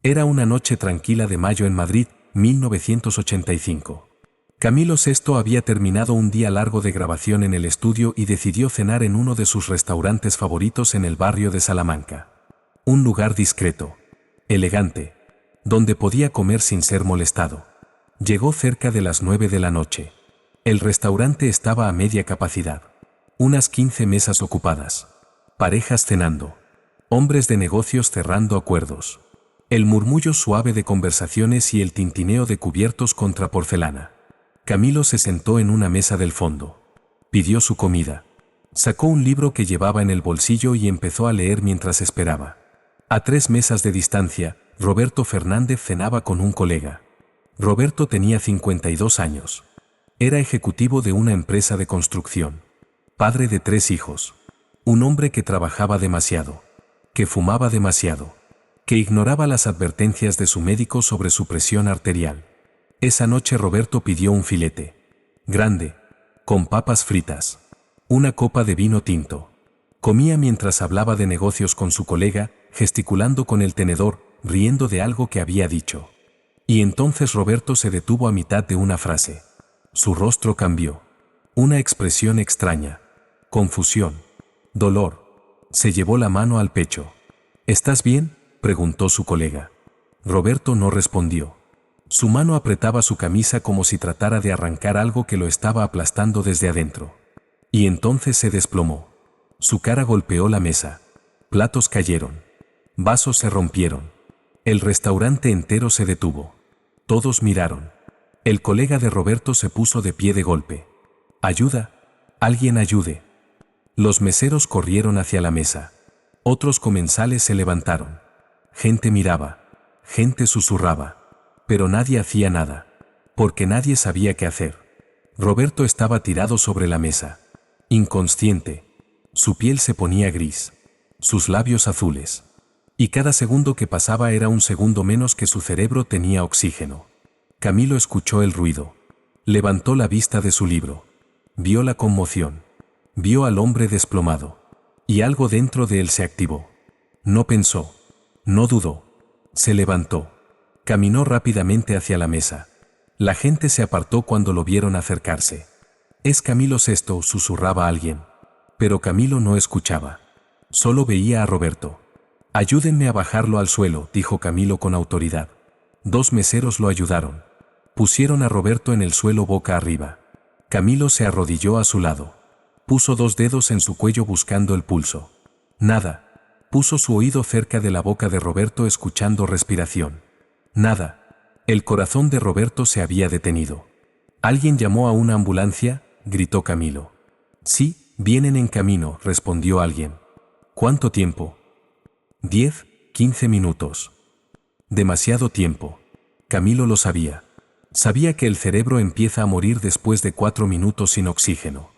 Era una noche tranquila de mayo en Madrid, 1985. Camilo VI había terminado un día largo de grabación en el estudio y decidió cenar en uno de sus restaurantes favoritos en el barrio de Salamanca. Un lugar discreto, elegante, donde podía comer sin ser molestado. Llegó cerca de las 9 de la noche. El restaurante estaba a media capacidad. Unas 15 mesas ocupadas. Parejas cenando. Hombres de negocios cerrando acuerdos. El murmullo suave de conversaciones y el tintineo de cubiertos contra porcelana. Camilo se sentó en una mesa del fondo. Pidió su comida. Sacó un libro que llevaba en el bolsillo y empezó a leer mientras esperaba. A 3 mesas de distancia, Roberto Fernández cenaba con un colega. Roberto tenía 52 años. Era ejecutivo de una empresa de construcción. Padre de 3 hijos. Un hombre que trabajaba demasiado. Que fumaba demasiado. Que ignoraba las advertencias de su médico sobre su presión arterial. Esa noche Roberto pidió un filete. Grande. Con papas fritas. Una copa de vino tinto. Comía mientras hablaba de negocios con su colega, gesticulando con el tenedor, riendo de algo que había dicho. Y entonces Roberto se detuvo a mitad de una frase. Su rostro cambió. Una expresión extraña. Confusión. Dolor. Se llevó la mano al pecho. ¿Estás bien?, preguntó su colega. Roberto no respondió. Su mano apretaba su camisa como si tratara de arrancar algo que lo estaba aplastando desde adentro. Y entonces se desplomó. Su cara golpeó la mesa. Platos cayeron. Vasos se rompieron. El restaurante entero se detuvo. Todos miraron. El colega de Roberto se puso de pie de golpe. «¡Ayuda! ¡Alguien ayude!». Los meseros corrieron hacia la mesa. Otros comensales se levantaron. Gente miraba. Gente susurraba. Pero nadie hacía nada. Porque nadie sabía qué hacer. Roberto estaba tirado sobre la mesa. Inconsciente. Su piel se ponía gris. Sus labios azules. Y cada segundo que pasaba era un segundo menos que su cerebro tenía oxígeno. Camilo escuchó el ruido. Levantó la vista de su libro. Vio la conmoción. Vio al hombre desplomado. Y algo dentro de él se activó. No pensó. No dudó. Se levantó. Caminó rápidamente hacia la mesa. La gente se apartó cuando lo vieron acercarse. «Es Camilo VI», susurraba alguien. Pero Camilo no escuchaba. Solo veía a Roberto. «Ayúdenme a bajarlo al suelo», dijo Camilo con autoridad. 2 meseros lo ayudaron. Pusieron a Roberto en el suelo boca arriba. Camilo se arrodilló a su lado. Puso 2 dedos en su cuello buscando el pulso. Nada. Puso su oído cerca de la boca de Roberto escuchando respiración. Nada. El corazón de Roberto se había detenido. «¿Alguien llamó a una ambulancia?», gritó Camilo. «Sí, vienen en camino», respondió alguien. «¿Cuánto tiempo?». 10, 15 minutos. Demasiado tiempo. Camilo lo sabía. Sabía que el cerebro empieza a morir después de 4 minutos sin oxígeno.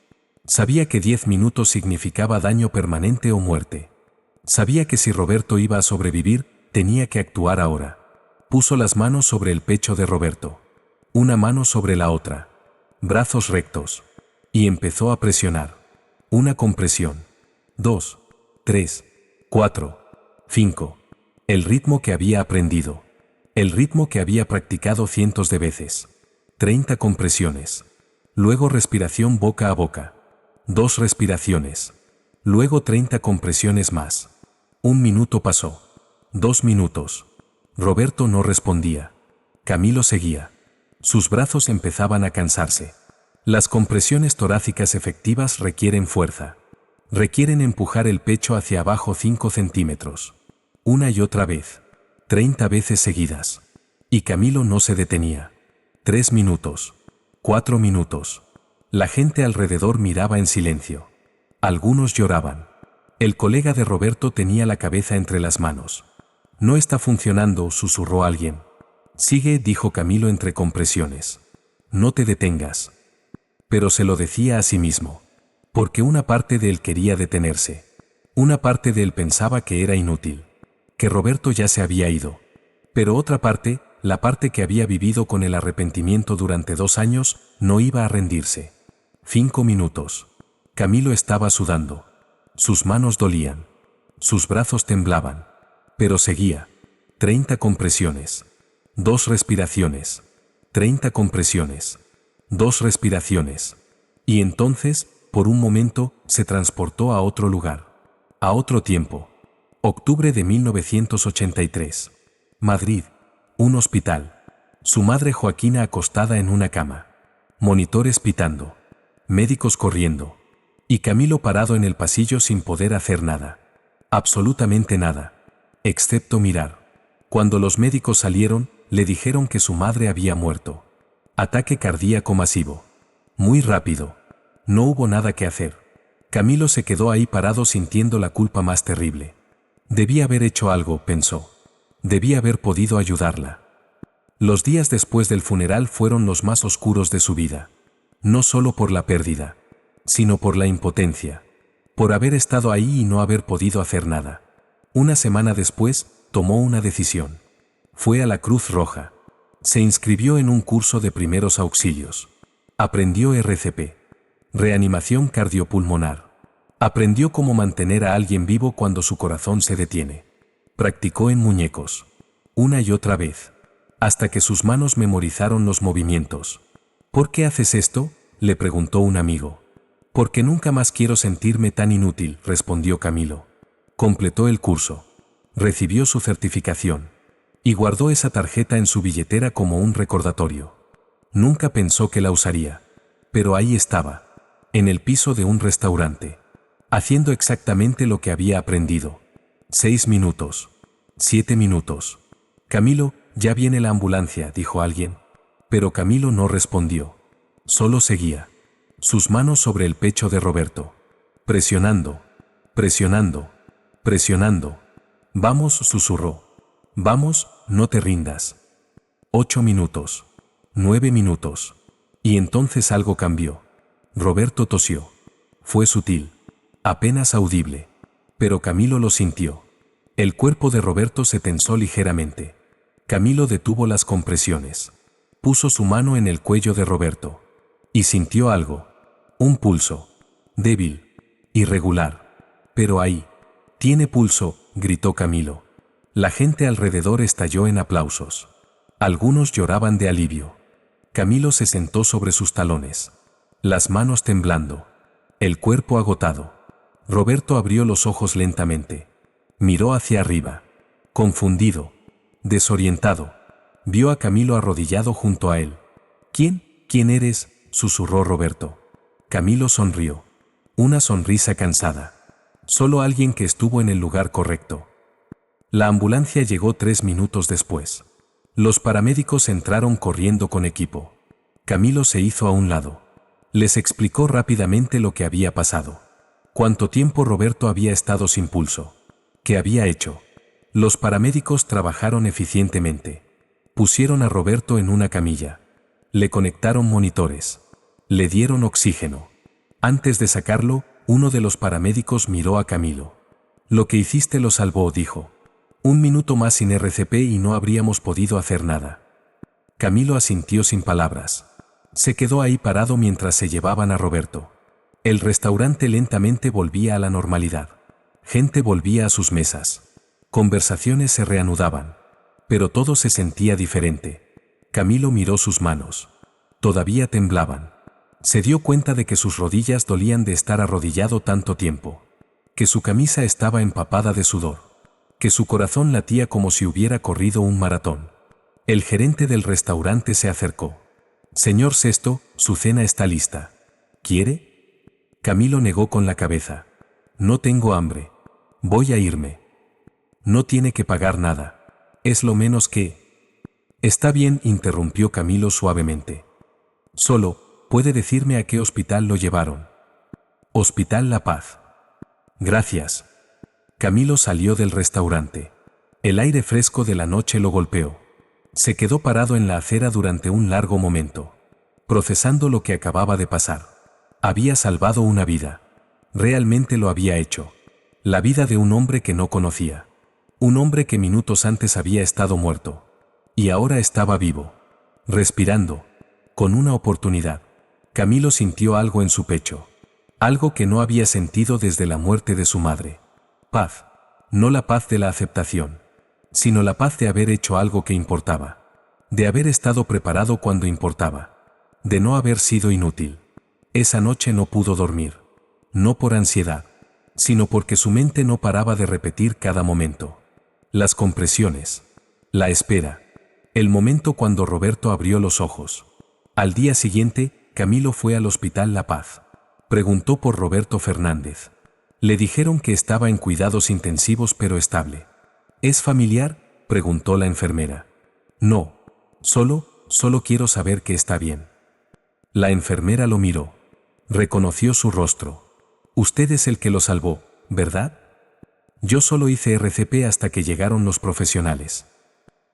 Sabía que 10 minutos significaba daño permanente o muerte. Sabía que si Roberto iba a sobrevivir, tenía que actuar ahora. Puso las manos sobre el pecho de Roberto. Una mano sobre la otra. Brazos rectos. Y empezó a presionar. Una compresión. 2, 3, 4, 5. El ritmo que había aprendido. El ritmo que había practicado cientos de veces. 30 compresiones. Luego respiración boca a boca. 2 respiraciones. Luego 30 compresiones más. 1 minuto pasó. 2 minutos. Roberto no respondía. Camilo seguía. Sus brazos empezaban a cansarse. Las compresiones torácicas efectivas requieren fuerza. Requieren empujar el pecho hacia abajo 5 centímetros. Una y otra vez. 30 veces seguidas. Y Camilo no se detenía. 3 minutos. 4 minutos. La gente alrededor miraba en silencio. Algunos lloraban. El colega de Roberto tenía la cabeza entre las manos. «No está funcionando», susurró alguien. «Sigue», dijo Camilo entre compresiones. «No te detengas». Pero se lo decía a sí mismo. Porque una parte de él quería detenerse. Una parte de él pensaba que era inútil. Que Roberto ya se había ido. Pero otra parte, la parte que había vivido con el arrepentimiento durante 2 años, no iba a rendirse. 5 minutos. Camilo estaba sudando. Sus manos dolían. Sus brazos temblaban. Pero seguía. 30 compresiones. 2 respiraciones. 30 compresiones. 2 respiraciones. Y entonces, por un momento, se transportó a otro lugar. A otro tiempo. Octubre de 1983. Madrid. Un hospital. Su madre Joaquina acostada en una cama. Monitores pitando. Médicos corriendo. Y Camilo parado en el pasillo sin poder hacer nada. Absolutamente nada. Excepto mirar. Cuando los médicos salieron, le dijeron que su madre había muerto. Ataque cardíaco masivo. Muy rápido. No hubo nada que hacer. Camilo se quedó ahí parado sintiendo la culpa más terrible. Debía haber hecho algo, pensó. Debía haber podido ayudarla. Los días después del funeral fueron los más oscuros de su vida. No solo por la pérdida, sino por la impotencia. Por haber estado ahí y no haber podido hacer nada. Una semana después, tomó una decisión. Fue a la Cruz Roja. Se inscribió en un curso de primeros auxilios. Aprendió RCP. Reanimación cardiopulmonar. Aprendió cómo mantener a alguien vivo cuando su corazón se detiene. Practicó en muñecos. Una y otra vez. Hasta que sus manos memorizaron los movimientos. ¿Por qué haces esto?, le preguntó un amigo. Porque nunca más quiero sentirme tan inútil, respondió Camilo. Completó el curso. Recibió su certificación. Y guardó esa tarjeta en su billetera como un recordatorio. Nunca pensó que la usaría. Pero ahí estaba. En el piso de un restaurante. Haciendo exactamente lo que había aprendido. 6 minutos. 7 minutos. Camilo, ya viene la ambulancia, dijo alguien. Pero Camilo no respondió. Solo seguía. Sus manos sobre el pecho de Roberto. Presionando. Presionando. Presionando. Vamos, susurró. Vamos, no te rindas. 8 minutos. 9 minutos. Y entonces algo cambió. Roberto tosió. Fue sutil. Apenas audible. Pero Camilo lo sintió. El cuerpo de Roberto se tensó ligeramente. Camilo detuvo las compresiones. Puso su mano en el cuello de Roberto. Y sintió algo. Un pulso. Débil. Irregular. Pero ahí. Tiene pulso, gritó Camilo. La gente alrededor estalló en aplausos. Algunos lloraban de alivio. Camilo se sentó sobre sus talones. Las manos temblando. El cuerpo agotado. Roberto abrió los ojos lentamente. Miró hacia arriba. Confundido. Desorientado. Vio a Camilo arrodillado junto a él. ¿Quién eres?, susurró Roberto. Camilo sonrió. Una sonrisa cansada. Solo alguien que estuvo en el lugar correcto. La ambulancia llegó 3 minutos después. Los paramédicos entraron corriendo con equipo. Camilo se hizo a un lado. Les explicó rápidamente lo que había pasado. Cuánto tiempo Roberto había estado sin pulso. ¿Qué había hecho? Los paramédicos trabajaron eficientemente. Pusieron a Roberto en una camilla. Le conectaron monitores. Le dieron oxígeno. Antes de sacarlo, uno de los paramédicos miró a Camilo. Lo que hiciste lo salvó, dijo. 1 minuto más sin RCP y no habríamos podido hacer nada. Camilo asintió sin palabras. Se quedó ahí parado mientras se llevaban a Roberto. El restaurante lentamente volvía a la normalidad. Gente volvía a sus mesas. Conversaciones se reanudaban. Pero todo se sentía diferente. Camilo miró sus manos. Todavía temblaban. Se dio cuenta de que sus rodillas dolían de estar arrodillado tanto tiempo. Que su camisa estaba empapada de sudor. Que su corazón latía como si hubiera corrido un maratón. El gerente del restaurante se acercó. Señor Sesto, su cena está lista. ¿Quiere? Camilo negó con la cabeza. No tengo hambre. Voy a irme. No tiene que pagar nada. Es lo menos que... Está bien, interrumpió Camilo suavemente. Solo, ¿puede decirme a qué hospital lo llevaron? Hospital La Paz. Gracias. Camilo salió del restaurante. El aire fresco de la noche lo golpeó. Se quedó parado en la acera durante un largo momento, procesando lo que acababa de pasar. Había salvado una vida. Realmente lo había hecho. La vida de un hombre que no conocía. Un hombre que minutos antes había estado muerto. Y ahora estaba vivo. Respirando. Con una oportunidad. Camilo sintió algo en su pecho. Algo que no había sentido desde la muerte de su madre. Paz. No la paz de la aceptación, sino la paz de haber hecho algo que importaba, de haber estado preparado cuando importaba, de no haber sido inútil. Esa noche no pudo dormir, no por ansiedad, sino porque su mente no paraba de repetir cada momento. Las compresiones, la espera, el momento cuando Roberto abrió los ojos. Al día siguiente, Camilo fue al Hospital La Paz. Preguntó por Roberto Fernández. Le dijeron que estaba en cuidados intensivos pero estable. ¿Es familiar?, preguntó la enfermera. No, solo quiero saber que está bien. La enfermera lo miró. Reconoció su rostro. Usted es el que lo salvó, ¿verdad? Yo solo hice RCP hasta que llegaron los profesionales.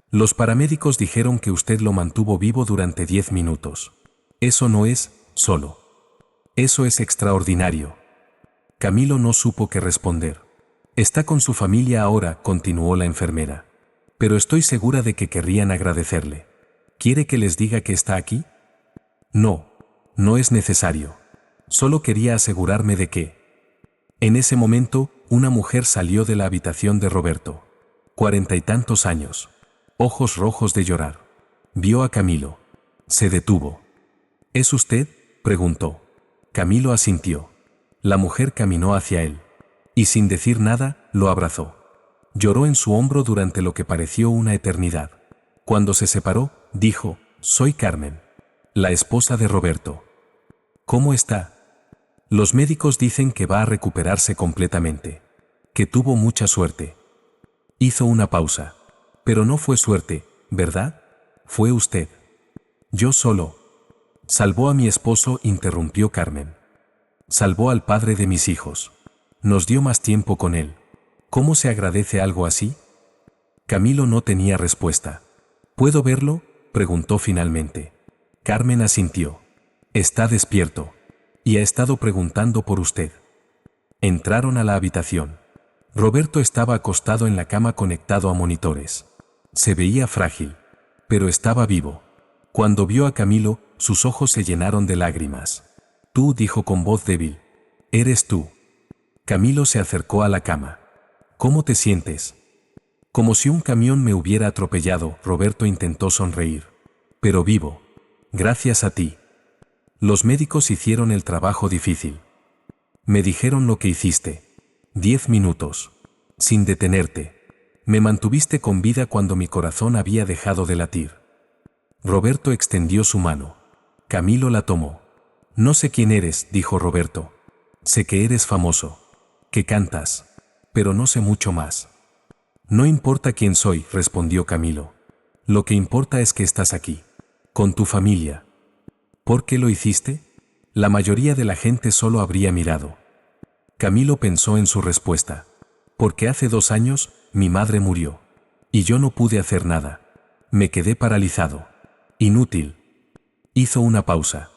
Los paramédicos dijeron que usted lo mantuvo vivo durante 10 minutos. Eso no es solo. Eso es extraordinario. Camilo no supo qué responder. Está con su familia ahora, continuó la enfermera. Pero estoy segura de que querrían agradecerle. ¿Quiere que les diga que está aquí? No, no es necesario. Solo quería asegurarme de que... En ese momento, una mujer salió de la habitación de Roberto. 40 y tantos años. Ojos rojos de llorar. Vio a Camilo. Se detuvo. ¿Es usted?, preguntó. Camilo asintió. La mujer caminó hacia él. Y sin decir nada, lo abrazó. Lloró en su hombro durante lo que pareció una eternidad. Cuando se separó, dijo: «Soy Carmen, la esposa de Roberto. ¿Cómo está?» Los médicos dicen que va a recuperarse completamente. Que tuvo mucha suerte. Hizo una pausa. Pero no fue suerte, ¿verdad? Fue usted. Yo solo. Salvó a mi esposo, interrumpió Carmen. Salvó al padre de mis hijos. Nos dio más tiempo con él. ¿Cómo se agradece algo así? Camilo no tenía respuesta. ¿Puedo verlo?, preguntó finalmente. Carmen asintió. Está despierto. Y ha estado preguntando por usted. Entraron a la habitación. Roberto estaba acostado en la cama conectado a monitores. Se veía frágil, pero estaba vivo. Cuando vio a Camilo, sus ojos se llenaron de lágrimas. «Tú», dijo con voz débil. «Eres tú». Camilo se acercó a la cama. «¿Cómo te sientes?» «Como si un camión me hubiera atropellado», Roberto intentó sonreír. «Pero vivo. Gracias a ti. Los médicos hicieron el trabajo difícil. Me dijeron lo que hiciste. 10 minutos. Sin detenerte. Me mantuviste con vida cuando mi corazón había dejado de latir». Roberto extendió su mano. Camilo la tomó. «No sé quién eres», dijo Roberto. «Sé que eres famoso, que cantas, pero no sé mucho más». «No importa quién soy», respondió Camilo. «Lo que importa es que estás aquí, con tu familia». «¿Por qué lo hiciste?» La mayoría de la gente solo habría mirado. Camilo pensó en su respuesta. «Porque hace 2 años, mi madre murió. Y yo no pude hacer nada. Me quedé paralizado. Inútil». Hizo una pausa.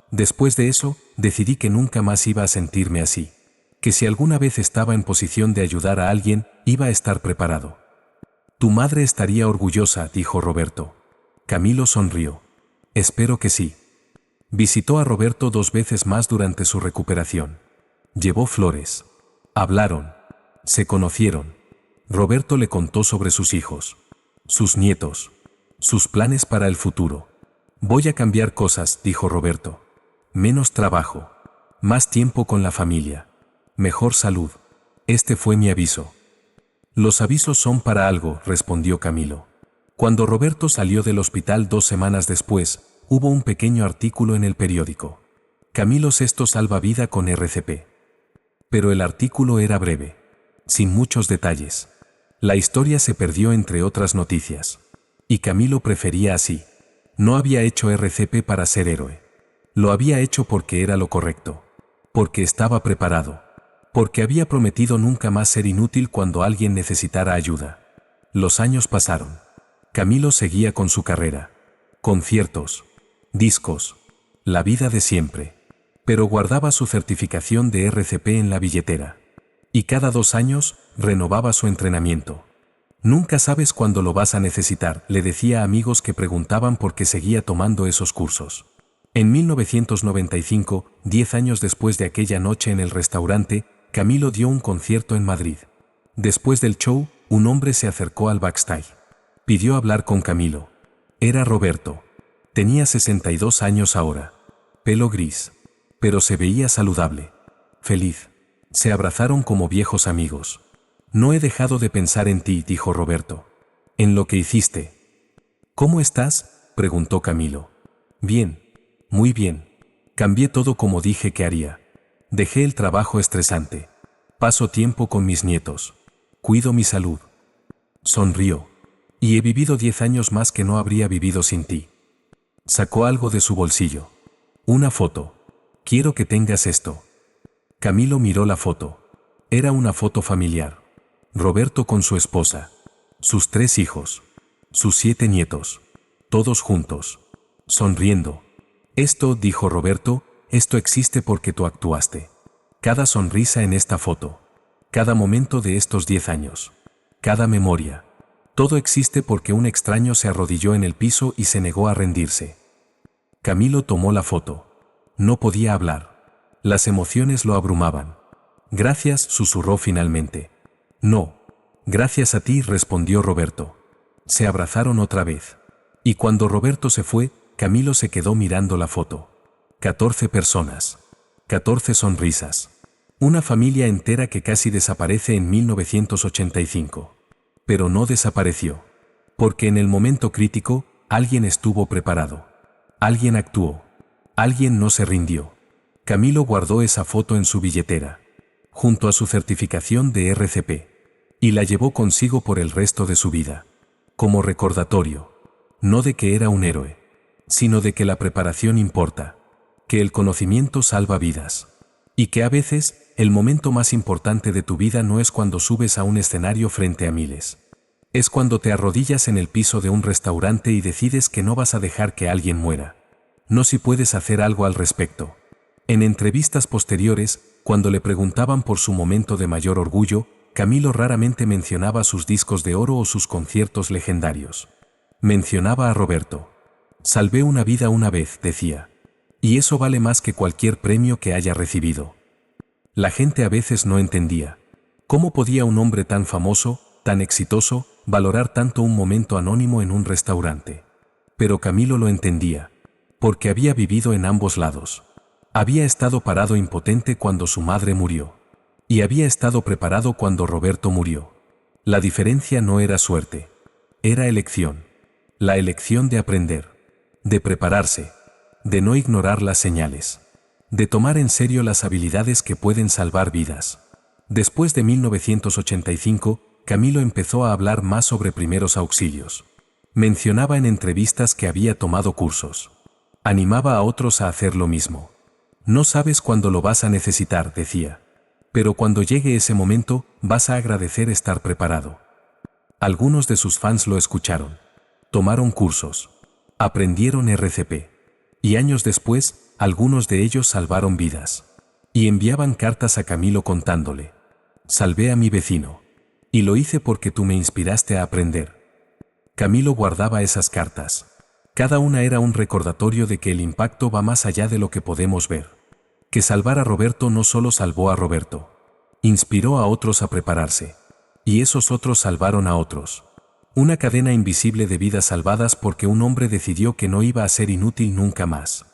«Después de eso, decidí que nunca más iba a sentirme así. Que si alguna vez estaba en posición de ayudar a alguien, iba a estar preparado». «Tu madre estaría orgullosa», dijo Roberto. Camilo sonrió. «Espero que sí». Visitó a Roberto 2 veces más durante su recuperación. Llevó flores. Hablaron. Se conocieron. Roberto le contó sobre sus hijos, sus nietos, sus planes para el futuro. «Voy a cambiar cosas», dijo Roberto. «Menos trabajo. Más tiempo con la familia. Mejor salud. Este fue mi aviso». «Los avisos son para algo», respondió Camilo. Cuando Roberto salió del hospital 2 semanas después, hubo un pequeño artículo en el periódico. «Camilo VI salva vida con RCP». Pero el artículo era breve, sin muchos detalles. La historia se perdió entre otras noticias. Y Camilo prefería así. No había hecho RCP para ser héroe. Lo había hecho porque era lo correcto. Porque estaba preparado. Porque había prometido nunca más ser inútil cuando alguien necesitara ayuda. Los años pasaron. Camilo seguía con su carrera. Conciertos. Discos. La vida de siempre. Pero guardaba su certificación de RCP en la billetera. Y cada 2 años, renovaba su entrenamiento. «Nunca sabes cuándo lo vas a necesitar», le decía a amigos que preguntaban por qué seguía tomando esos cursos. En 1995, 10 años después de aquella noche en el restaurante, Camilo dio un concierto en Madrid. Después del show, Un hombre se acercó al backstage. Pidió hablar con Camilo. Era Roberto. Tenía 62 años ahora. Pelo gris. Pero se veía saludable. Feliz. Se abrazaron como viejos amigos. No he dejado de pensar en ti, dijo Roberto. En lo que hiciste. ¿Cómo estás?, preguntó Camilo. Bien. Muy bien. Cambié todo como dije que haría. Dejé el trabajo estresante. Paso tiempo con mis nietos. Cuido mi salud. Sonrió. Y he vivido 10 años más que no habría vivido sin ti. Sacó algo de su bolsillo. Una foto. Quiero que tengas esto. Camilo miró la foto. Era una foto familiar. Roberto con su esposa. Sus 3 hijos. Sus 7 nietos. Todos juntos. Sonriendo. Esto, dijo Roberto, esto existe porque tú actuaste. Cada sonrisa en esta foto. Cada momento de estos 10 años. Cada memoria. Todo existe porque un extraño se arrodilló en el piso y se negó a rendirse. Camilo tomó la foto. No podía hablar. Las emociones lo abrumaban. Gracias, susurró finalmente. No. Gracias a ti, respondió Roberto. Se abrazaron otra vez. Y cuando Roberto se fue, Camilo se quedó mirando la foto. 14 personas. 14 sonrisas. Una familia entera que casi desaparece en 1985. Pero no desapareció. Porque en el momento crítico, alguien estuvo preparado. Alguien actuó. Alguien no se rindió. Camilo guardó esa foto en su billetera, junto a su certificación de RCP, y la llevó consigo por el resto de su vida. Como recordatorio. No de que era un héroe, sino de que la preparación importa. Que el conocimiento salva vidas. Y que a veces, el momento más importante de tu vida no es cuando subes a un escenario frente a miles. Es cuando te arrodillas en el piso de un restaurante y decides que no vas a dejar que alguien muera. No si puedes hacer algo al respecto. En entrevistas posteriores, cuando le preguntaban por su momento de mayor orgullo, Camilo raramente mencionaba sus discos de oro o sus conciertos legendarios. Mencionaba a Roberto. Salvé una vida una vez, decía. Y eso vale más que cualquier premio que haya recibido. La gente a veces no entendía. ¿Cómo podía un hombre tan famoso, tan exitoso, valorar tanto un momento anónimo en un restaurante? Pero Camilo lo entendía. Porque había vivido en ambos lados. Había estado parado impotente cuando su madre murió. Y había estado preparado cuando Roberto murió. La diferencia no era suerte. Era elección. La elección de aprender. De prepararse. De no ignorar las señales. De tomar en serio las habilidades que pueden salvar vidas. Después de 1985, Camilo empezó a hablar más sobre primeros auxilios. Mencionaba en entrevistas que había tomado cursos. Animaba a otros a hacer lo mismo. No sabes cuándo lo vas a necesitar, decía. Pero cuando llegue ese momento, vas a agradecer estar preparado. Algunos de sus fans lo escucharon. Tomaron cursos. Aprendieron RCP. Y años después, algunos de ellos salvaron vidas. Y enviaban cartas a Camilo contándole. Salvé a mi vecino. Y lo hice porque tú me inspiraste a aprender. Camilo guardaba esas cartas. Cada una era un recordatorio de que el impacto va más allá de lo que podemos ver. Que salvar a Roberto no solo salvó a Roberto. Inspiró a otros a prepararse. Y esos otros salvaron a otros. Una cadena invisible de vidas salvadas porque un hombre decidió que no iba a ser inútil nunca más.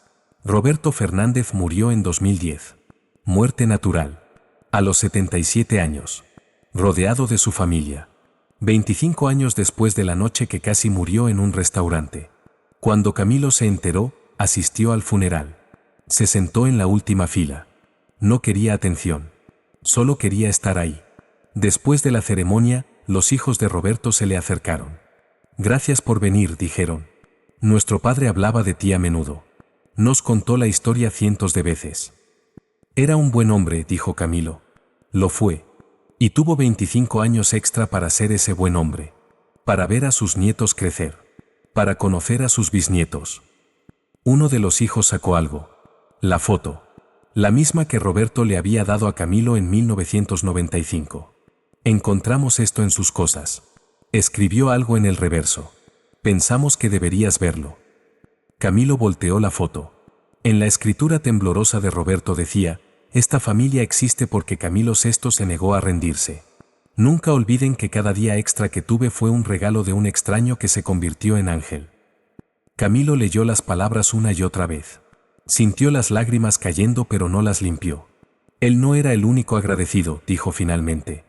Roberto Fernández murió en 2010. Muerte natural. A los 77 años. Rodeado de su familia. 25 años después de la noche que casi murió en un restaurante. Cuando Camilo se enteró, asistió al funeral. Se sentó en la última fila. No quería atención. Solo quería estar ahí. Después de la ceremonia, los hijos de Roberto se le acercaron. Gracias por venir, dijeron. Nuestro padre hablaba de ti a menudo. Nos contó la historia cientos de veces. Era un buen hombre, dijo Camilo. Lo fue. Y tuvo 25 años extra para ser ese buen hombre. Para ver a sus nietos crecer. Para conocer a sus bisnietos. Uno de los hijos sacó algo. La foto. La misma que Roberto le había dado a Camilo en 1995. Encontramos esto en sus cosas. Escribió algo en el reverso. Pensamos que deberías verlo. Camilo volteó la foto. En la escritura temblorosa de Roberto decía, esta familia existe porque Camilo VI se negó a rendirse. Nunca olviden que cada día extra que tuve fue un regalo de un extraño que se convirtió en ángel. Camilo leyó las palabras una y otra vez. Sintió las lágrimas cayendo pero no las limpió. Él no era el único agradecido, dijo finalmente.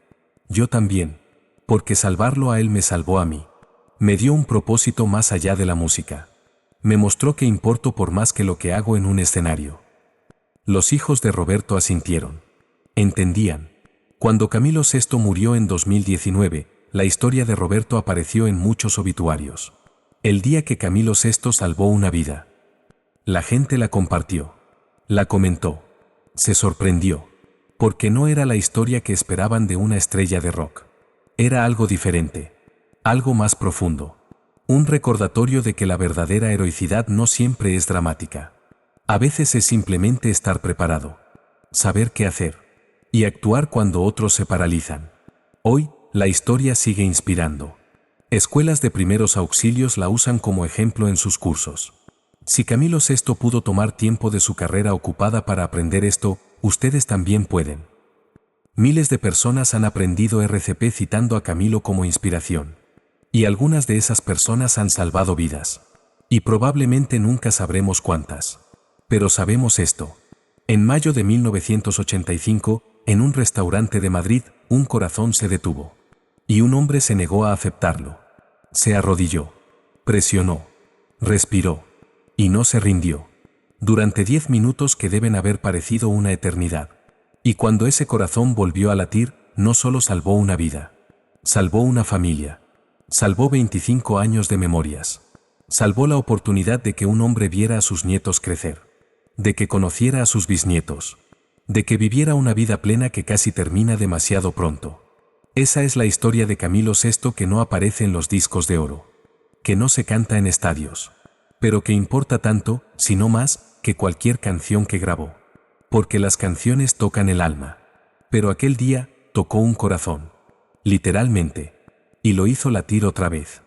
Yo también, porque salvarlo a él me salvó a mí. Me dio un propósito más allá de la música. Me mostró que importo por más que lo que hago en un escenario. Los hijos de Roberto asintieron. Entendían. Cuando Camilo VI murió en 2019, la historia de Roberto apareció en muchos obituarios. El día que Camilo VI salvó una vida. La gente la compartió. La comentó. Se sorprendió. Porque no era la historia que esperaban de una estrella de rock. Era algo diferente. Algo más profundo. Un recordatorio de que la verdadera heroicidad no siempre es dramática. A veces es simplemente estar preparado. Saber qué hacer. Y actuar cuando otros se paralizan. Hoy, la historia sigue inspirando. Escuelas de primeros auxilios la usan como ejemplo en sus cursos. Si Camilo VI pudo tomar tiempo de su carrera ocupada para aprender esto, ustedes también pueden. Miles de personas han aprendido RCP citando a Camilo como inspiración. Y algunas de esas personas han salvado vidas. Y probablemente nunca sabremos cuántas. Pero sabemos esto. En mayo de 1985, en un restaurante de Madrid, un corazón se detuvo. Y un hombre se negó a aceptarlo. Se arrodilló. Presionó. Respiró. Y no se rindió. Durante 10 minutos que deben haber parecido una eternidad. Y cuando ese corazón volvió a latir, no solo salvó una vida. Salvó una familia. Salvó 25 años de memorias. Salvó la oportunidad de que un hombre viera a sus nietos crecer. De que conociera a sus bisnietos. De que viviera una vida plena que casi termina demasiado pronto. Esa es la historia de Camilo VI que no aparece en los discos de oro. Que no se canta en estadios. Pero que importa tanto, si no más, que cualquier canción que grabó. Porque las canciones tocan el alma. Pero aquel día, tocó un corazón. Literalmente. Y lo hizo latir otra vez.